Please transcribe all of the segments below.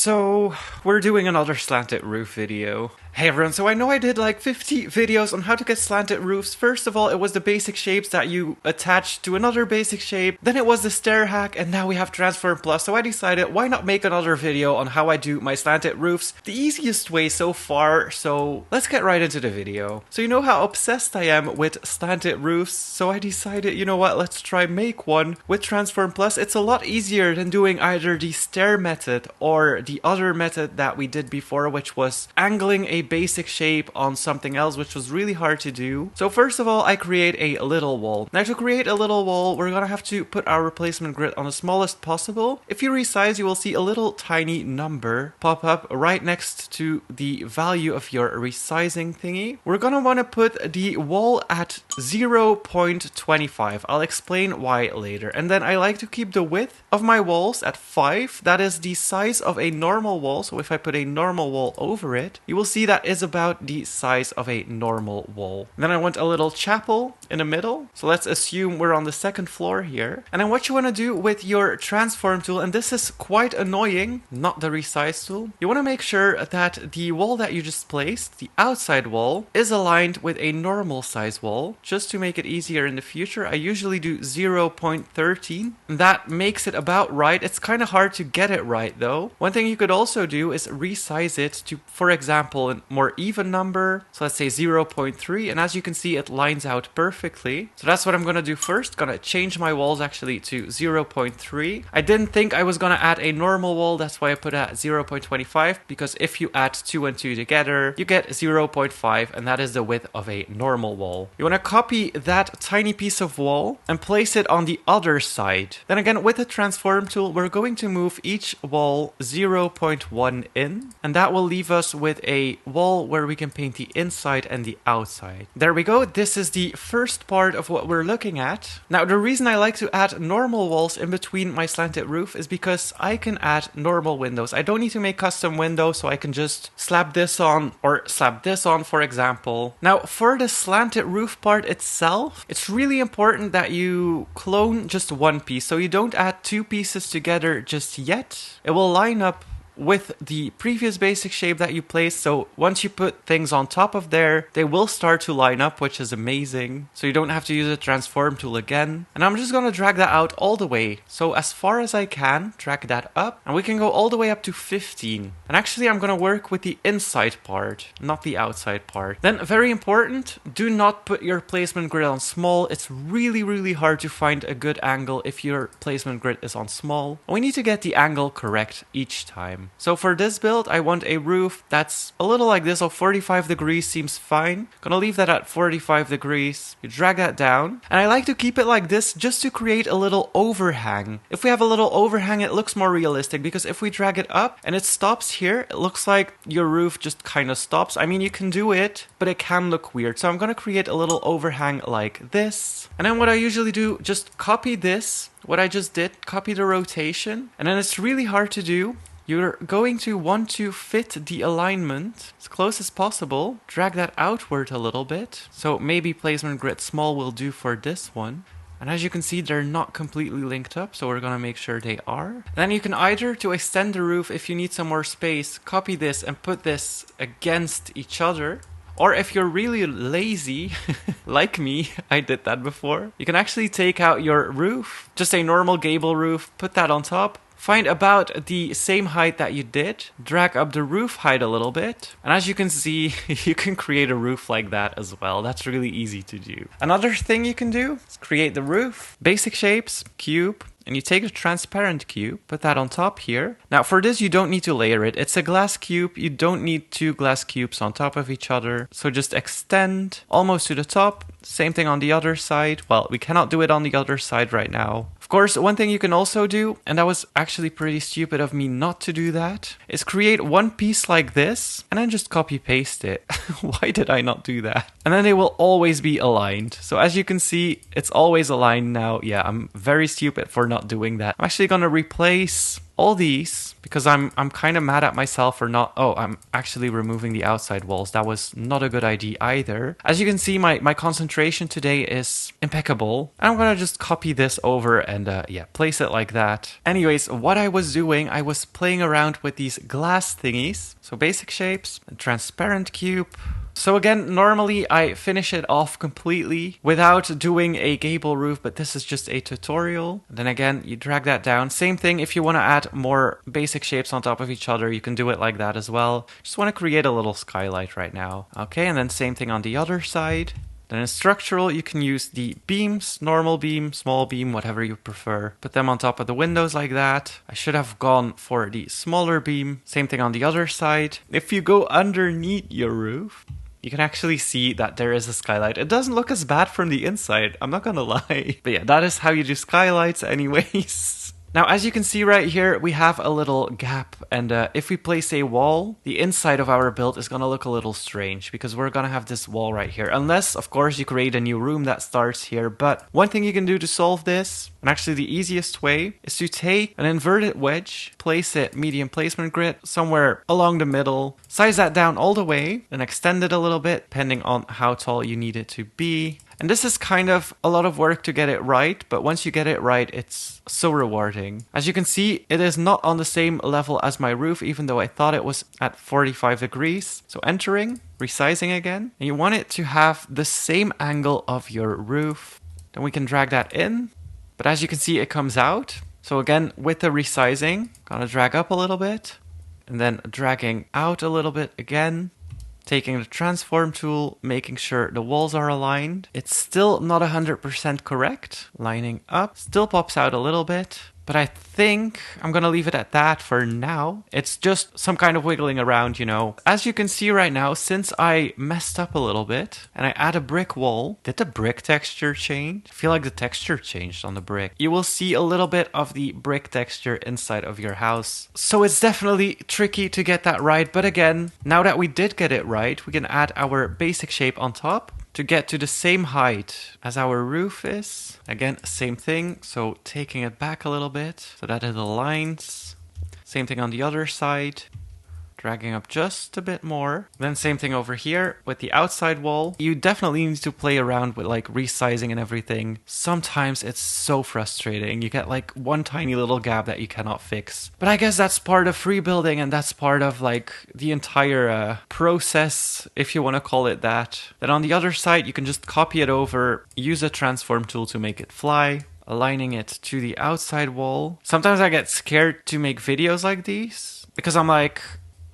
So, we're doing another slanted roof video. Hey everyone, so I know I did like 50 videos on how to get slanted roofs. First of all, it was the basic shapes that you attach to another basic shape. Then it was the stair hack, and now we have Transform Plus. So I decided, why not make another video on how I do my slanted roofs? The easiest way so far, so let's get right into the video. So you know how obsessed I am with slanted roofs, so I decided, you know what, let's try make one with Transform Plus. It's a lot easier than doing either the stair method or the other method that we did before, which was angling a basic shape on something else, which was really hard to do. So first of all, I create a little wall. Now to create a little wall, we're gonna have to put our replacement grid on the smallest possible. If you resize, you will see a little tiny number pop up right next to the value of your resizing thingy. We're gonna want to put the wall at 0.25. I'll explain why later. And then I like to keep the width of my walls at 5. That is the size of a normal wall. So if I put a normal wall over it, you will see that is about the size of a normal wall. Then I want a little chapel in the middle. So let's assume we're on the second floor here. And then what you want to do with your transform tool, and this is quite annoying, not the resize tool, you want to make sure that the wall that you just placed, the outside wall, is aligned with a normal size wall. Just to make it easier in the future, I usually do 0.13. That makes it about right. It's kind of hard to get it right though. One thing you could also do is resize it to, for example, a more even number. So let's say 0.3, and as you can see, it lines out perfectly. So that's what I'm gonna do first. Gonna change my walls actually to 0.3. I didn't think I was gonna add a normal wall, that's why I put it at 0.25, because if you add 2 and 2 together, you get 0.5, and that is the width of a normal wall. You wanna copy that tiny piece of wall and place it on the other side. Then again, with the transform tool, we're going to move each wall 0.1 in, and that will leave us with a wall where we can paint the inside and the outside. There we go. This is the first part of what we're looking at. Now, the reason I like to add normal walls in between my slanted roof is because I can add normal windows. I don't need to make custom windows, so I can just slap this on or slap this on, for example. Now, for the slanted roof part itself, it's really important that you clone just one piece, so you don't add two pieces together just yet. It will line up with the previous basic shape that you placed, so once you put things on top of there, they will start to line up, which is amazing. So you don't have to use a transform tool again. And I'm just gonna drag that out all the way. So as far as I can, drag that up, and we can go all the way up to 15. And actually I'm gonna work with the inside part, not the outside part. Then very important, do not put your placement grid on small. It's really hard to find a good angle if your placement grid is on small. And we need to get the angle correct each time. So for this build, I want a roof that's a little like this, so 45 degrees seems fine. Gonna leave that at 45 degrees. You drag that down. And I like to keep it like this just to create a little overhang. If we have a little overhang, it looks more realistic, because if we drag it up and it stops here, it looks like your roof just kind of stops. I mean, you can do it, but it can look weird. So I'm gonna create a little overhang like this. And then what I usually do, just copy this, what I just did, copy the rotation. And then it's really hard to do. You're going to want to fit the alignment as close as possible. Drag that outward a little bit. So maybe placement grid small will do for this one. And as you can see, they're not completely linked up, so we're gonna make sure they are. Then you can either, to extend the roof, if you need some more space, copy this and put this against each other. Or if you're really lazy, like me, I did that before, you can actually take out your roof, just a normal gable roof, put that on top. Find about the same height that you did, drag up the roof height a little bit, and as you can see, you can create a roof like that as well. That's really easy to do. Another thing you can do is create the roof, basic shapes, cube, and you take a transparent cube, put that on top here. Now for this, you don't need to layer it. It's a glass cube. You don't need two glass cubes on top of each other. So just extend almost to the top. Same thing on the other side. Well, we cannot do it on the other side right now. Of course, one thing you can also do, and that was actually pretty stupid of me not to do that, is create one piece like this and then just copy paste it. Why did I not do that? And then they will always be aligned. So as you can see, it's always aligned now. Yeah, I'm very stupid for not doing that. I'm actually gonna replace all these, because I'm kind of mad at myself for not... Oh, I'm actually removing the outside walls. That was not a good idea either. As you can see, my concentration today is impeccable. I'm gonna just copy this over and yeah, place it like that. Anyways, what I was doing, I was playing around with these glass thingies. So basic shapes, a transparent cube. So again, normally I finish it off completely without doing a gable roof, but this is just a tutorial. And then again, you drag that down. Same thing, if you want to add more basic shapes on top of each other, you can do it like that as well. Just want to create a little skylight right now. Okay, and then same thing on the other side. Then in structural, you can use the beams, normal beam, small beam, whatever you prefer. Put them on top of the windows like that. I should have gone for the smaller beam. Same thing on the other side. If you go underneath your roof, you can actually see that there is a skylight. It doesn't look as bad from the inside, I'm not gonna lie. But yeah, that is how you do skylights anyways. Now, as you can see right here, we have a little gap, and if we place a wall, the inside of our build is gonna look a little strange because we're gonna have this wall right here. Unless, of course, you create a new room that starts here. But one thing you can do to solve this, and actually the easiest way, is to take an inverted wedge, place it medium placement grid somewhere along the middle, size that down all the way, and extend it a little bit, depending on how tall you need it to be. And this is kind of a lot of work to get it right, but once you get it right, it's so rewarding. As you can see, it is not on the same level as my roof, even though I thought it was at 45 degrees. So entering, resizing again, and you want it to have the same angle of your roof. Then we can drag that in, but as you can see, it comes out. So again, with the resizing, gonna drag up a little bit, and then dragging out a little bit again. Taking the transform tool, making sure the walls are aligned. It's still not 100% correct. Lining up, still pops out a little bit. But I think I'm gonna leave it at that for now. It's just some kind of wiggling around, you know. As you can see right now, since I messed up a little bit and I add a brick wall, did the brick texture change? I feel like the texture changed on the brick. You will see a little bit of the brick texture inside of your house. So it's definitely tricky to get that right. But again, now that we did get it right, we can add our basic shape on top to get to the same height as our roof is. Again, same thing, so taking it back a little bit so that it aligns. Same thing on the other side. Dragging up just a bit more. Then same thing over here with the outside wall. You definitely need to play around with like resizing and everything. Sometimes it's so frustrating. You get like one tiny little gap that you cannot fix. But I guess that's part of free building, and that's part of like the entire process, if you want to call it that. Then on the other side, you can just copy it over, use a transform tool to make it fly. Aligning it to the outside wall. Sometimes I get scared to make videos like these because I'm like,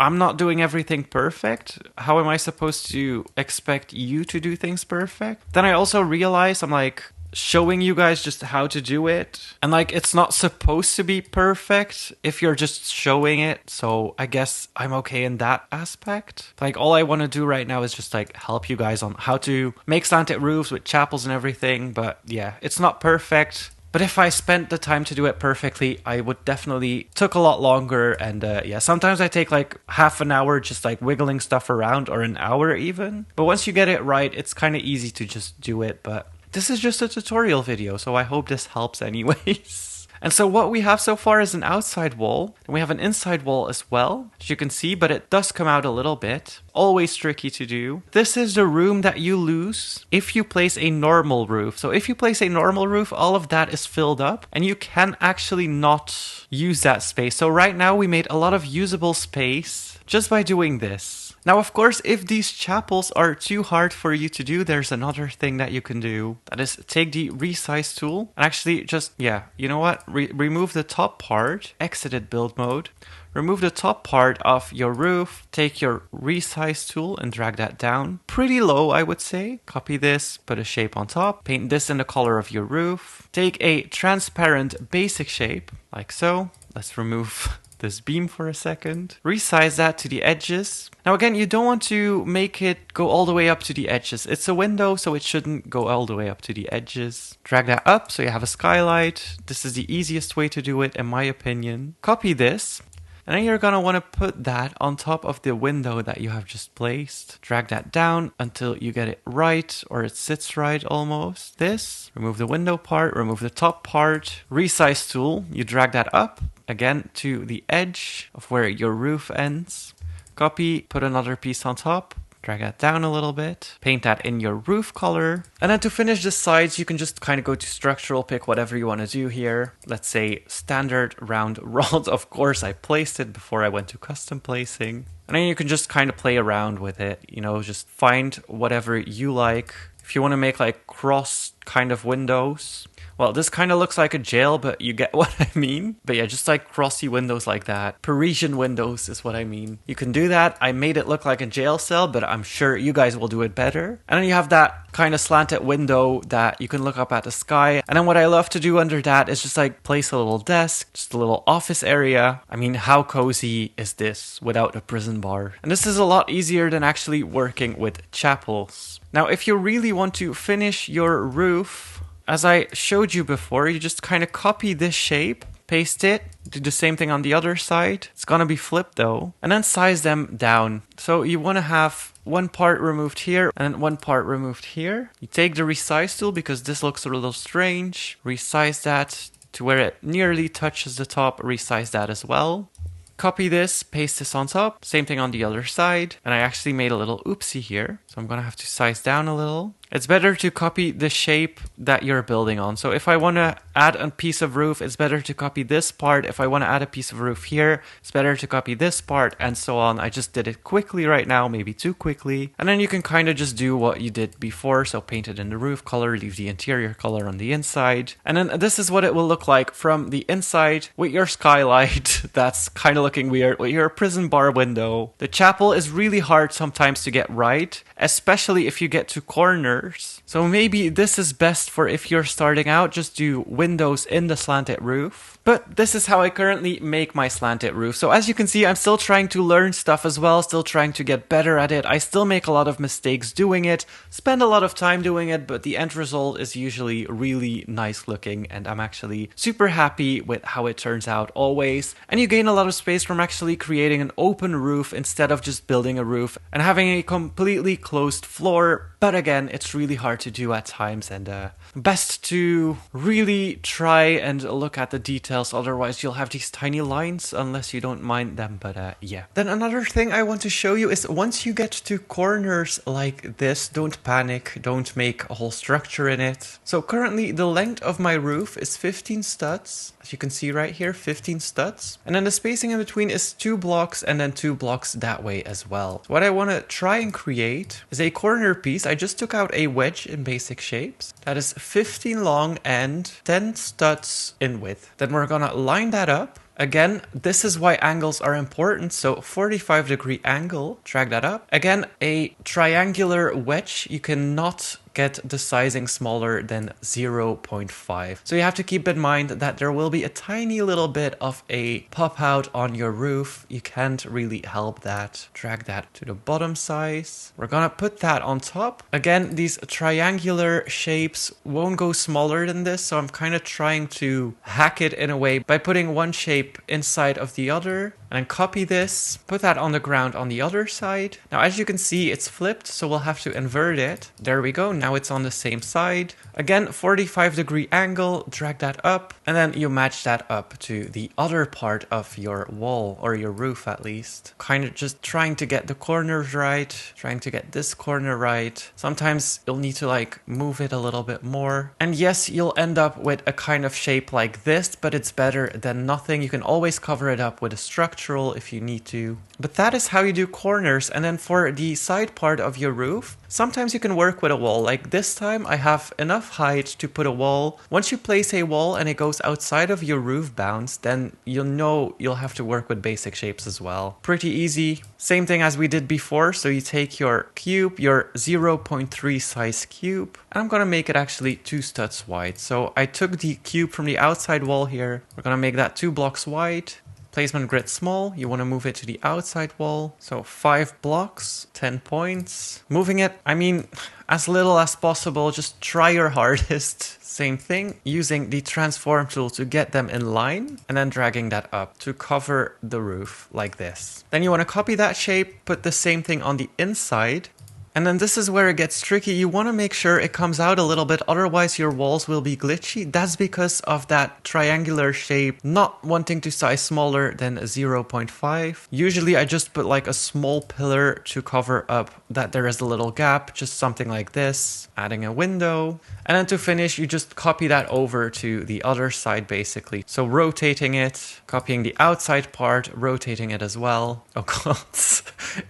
I'm not doing everything perfect. How am I supposed to expect you to do things perfect? Then I also realize I'm like showing you guys just how to do it. And like, it's not supposed to be perfect if you're just showing it. So I guess I'm okay in that aspect. Like, all I want to do right now is just like help you guys on how to make slanted roofs with chapels and everything. But yeah, it's not perfect. But if I spent the time to do it perfectly, I would definitely took a lot longer. And yeah, sometimes I take like half an hour just like wiggling stuff around, or an hour even. But once you get it right, it's kind of easy to just do it. But this is just a tutorial video, so I hope this helps anyways. And so what we have so far is an outside wall, and we have an inside wall as well, as you can see, but it does come out a little bit. Always tricky to do. This is the room that you lose if you place a normal roof. So if you place a normal roof, all of that is filled up, and you can actually not use that space. So right now we made a lot of usable space just by doing this. Now, of course, if these chapels are too hard for you to do, there's another thing that you can do. That is take the resize tool and actually just, yeah, you know what? Remove the top part, exited build mode. Remove the top part of your roof, take your resize tool and drag that down. Pretty low, I would say. Copy this, put a shape on top, paint this in the color of your roof. Take a transparent basic shape, like so. Let's remove this beam for a second. Resize that to the edges. Now again, you don't want to make it go all the way up to the edges. It's a window, so it shouldn't go all the way up to the edges. Drag that up so you have a skylight. This is the easiest way to do it, in my opinion. Copy this. And then you're gonna want to put that on top of the window that you have just placed. Drag that down until you get it right, or it sits right almost. This, remove the window part, remove the top part. Resize tool, you drag that up again to the edge of where your roof ends. Copy, put another piece on top. Drag that down a little bit, paint that in your roof color. And then to finish the sides, you can just kind of go to structural, pick whatever you want to do here. Let's say standard round rod. Of course, I placed it before I went to custom placing. And then you can just kind of play around with it, you know, just find whatever you like. If you want to make like cross kind of windows, well, this kind of looks like a jail, but you get what I mean. But yeah, just like crossy windows like that. Parisian windows is what I mean. You can do that. I made it look like a jail cell, but I'm sure you guys will do it better. And then you have that kind of slanted window that you can look up at the sky. And then what I love to do under that is just like place a little desk, just a little office area. I mean, how cozy is this without a prison bar? And this is a lot easier than actually working with chapels. Now, if you really want to finish your roof, as I showed you before, you just kind of copy this shape, paste it, do the same thing on the other side. It's gonna be flipped though, and then size them down. So you want to have one part removed here and one part removed here. You take the resize tool because this looks a little strange. Resize that to where it nearly touches the top, resize that as well. Copy this, paste this on top, same thing on the other side. And I actually made a little oopsie here, so I'm gonna have to size down a little. It's better to copy the shape that you're building on. So if I want to add a piece of roof, it's better to copy this part. If I want to add a piece of roof here, it's better to copy this part, and so on. I just did it quickly right now, maybe too quickly. And then you can kind of just do what you did before. So paint it in the roof color, leave the interior color on the inside. And then this is what it will look like from the inside with your skylight. That's kind of looking weird with your prison bar window. The chapel is really hard sometimes to get right, especially if you get to corners. So maybe this is best for if you're starting out, just do windows in the slanted roof. But this is how I currently make my slanted roof. So as you can see, I'm still trying to learn stuff as well, still trying to get better at it. I still make a lot of mistakes doing it, spend a lot of time doing it, but the end result is usually really nice looking, and I'm actually super happy with how it turns out always. And you gain a lot of space from actually creating an open roof instead of just building a roof and having a completely closed floor. But again, it's really hard to do at times, and best to really try and look at the details, otherwise you'll have these tiny lines unless you don't mind them. But yeah. Then another thing I want to show you is once you get to corners like this, don't panic, don't make a whole structure in it. So currently the length of my roof is 15 studs. As you can see right here, 15 studs. And then the spacing in between is 2 blocks and then 2 blocks that way as well. What I want to try and create is a corner piece. I just took out a wedge in basic shapes that is 15 long and 10 studs in width. Then we're gonna line that up. Again, this is why angles are important. So 45-degree angle, drag that up. Again, a triangular wedge, you cannot get the sizing smaller than 0.5. So you have to keep in mind that there will be a tiny little bit of a pop out on your roof. You can't really help that. Drag that to the bottom size. We're gonna put that on top. Again, these triangular shapes won't go smaller than this, so I'm kind of trying to hack it in a way by putting one shape inside of the other. And then copy this, put that on the ground on the other side. Now, as you can see, it's flipped, so we'll have to invert it. There we go, now it's on the same side. Again, 45-degree angle, drag that up, and then you match that up to the other part of your wall, or your roof at least. Kind of just trying to get the corners right, trying to get this corner right. Sometimes you'll need to like move it a little bit more. And yes, you'll end up with a kind of shape like this, but it's better than nothing. You can always cover it up with a structure if you need to. But that is how you do corners. And then for the side part of your roof, sometimes you can work with a wall. Like this time I have enough height to put a wall. Once you place a wall and it goes outside of your roof bounds, then you'll know you'll have to work with basic shapes as well. Pretty easy. Same thing as we did before. So you take your cube, your 0.3 size cube, and I'm gonna make it actually 2 studs wide. So I took the cube from the outside wall here. We're gonna make that 2 blocks wide. Placement grid small, you want to move it to the outside wall. So 5 blocks, 10 points. Moving it, I mean, as little as possible, just try your hardest. Same thing, using the transform tool to get them in line and then dragging that up to cover the roof like this. Then you want to copy that shape, put the same thing on the inside. And then this is where it gets tricky. You want to make sure it comes out a little bit, otherwise your walls will be glitchy. That's because of that triangular shape not wanting to size smaller than 0.5. Usually I just put like a small pillar to cover up that there is a little gap, just something like this, adding a window. And then to finish, you just copy that over to the other side basically. So rotating it, copying the outside part, rotating it as well. Oh god,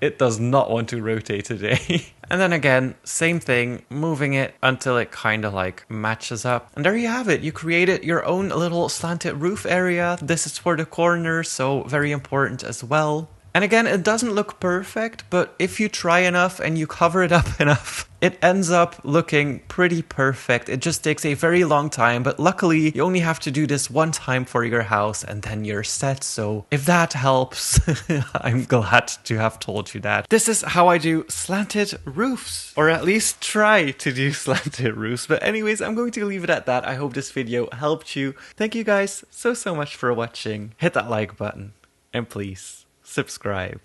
it does not want to rotate today. And then again, same thing, moving it until it kind of like matches up. And there you have it. You created your own little slanted roof area. This is for the corner, so very important as well. And again, it doesn't look perfect, but if you try enough and you cover it up enough, it ends up looking pretty perfect. It just takes a very long time, but luckily you only have to do this one time for your house and then you're set. So if that helps, I'm glad to have told you that. This is how I do slanted roofs, or at least try to do slanted roofs. But anyways, I'm going to leave it at that. I hope this video helped you. Thank you guys so much for watching. Hit that like button and please subscribe.